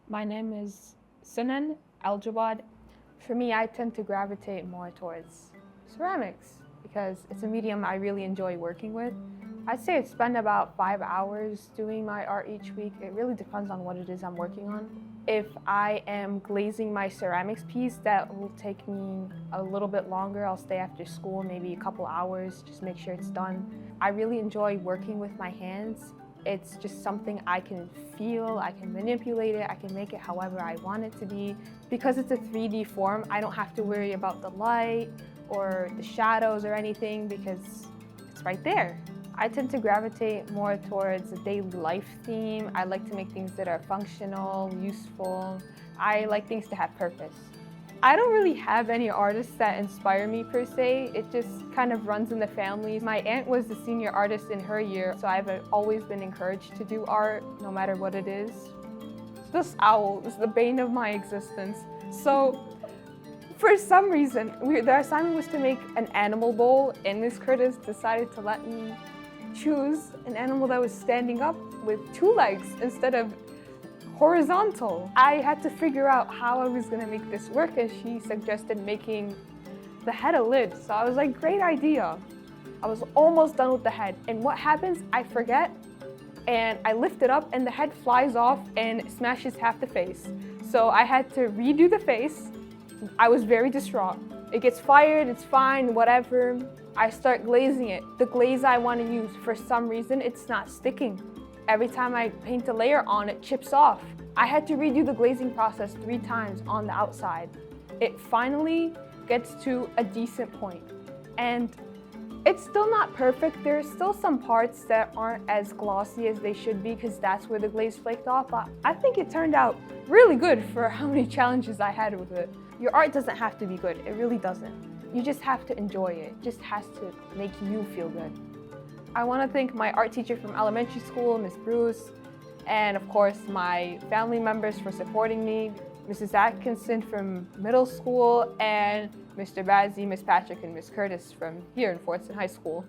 My name is Sunen Aljawad. For me, I tend to gravitate more towards ceramics because it's a medium I really enjoy working with. I'd say I spend about 5 hours doing my art each week. It really depends on what it is I'm working on. If I am glazing my ceramics piece, that will take me a little bit longer. I'll stay after school, maybe a couple hours, just make sure it's done. I really enjoy working with my hands. It's just something I can feel, I can manipulate it, I can make it however I want it to be. Because it's a 3D form, I don't have to worry about the light or the shadows or anything because it's right there. I tend to gravitate more towards a daily life theme. I like to make things that are functional, useful. I like things to have purpose. I don't really have any artists that inspire me per se. It just kind of runs in the family. My aunt was the senior artist in her year, so I've always been encouraged to do art, no matter what it is. This owl is the bane of my existence. So for some reason, the assignment was to make an animal bowl, and Miss Curtis decided to let me choose an animal that was standing up with 2 legs instead of horizontal. I had to figure out how I was gonna make this work, and she suggested making the head a lid. So I was like, great idea. I was almost done with the head, and what happens, I forget, and I lift it up and the head flies off and smashes half the face. So I had to redo the face. I was very distraught. It gets fired, it's fine, whatever. I start glazing it. The glaze I want to use, for some reason, it's not sticking. Every time I paint a layer on, it chips off. I had to redo the glazing process 3 times on the outside. It finally gets to a decent point. And it's still not perfect. There's still some parts that aren't as glossy as they should be because that's where the glaze flaked off. But I think it turned out really good for how many challenges I had with it. Your art doesn't have to be good. It really doesn't. You just have to enjoy it. It just has to make you feel good. I want to thank my art teacher from elementary school, Miss Bruce, and of course my family members for supporting me, Mrs. Atkinson from middle school, and Mr. Bazzi, Miss Patrick, and Miss Curtis from here in Fordson High School.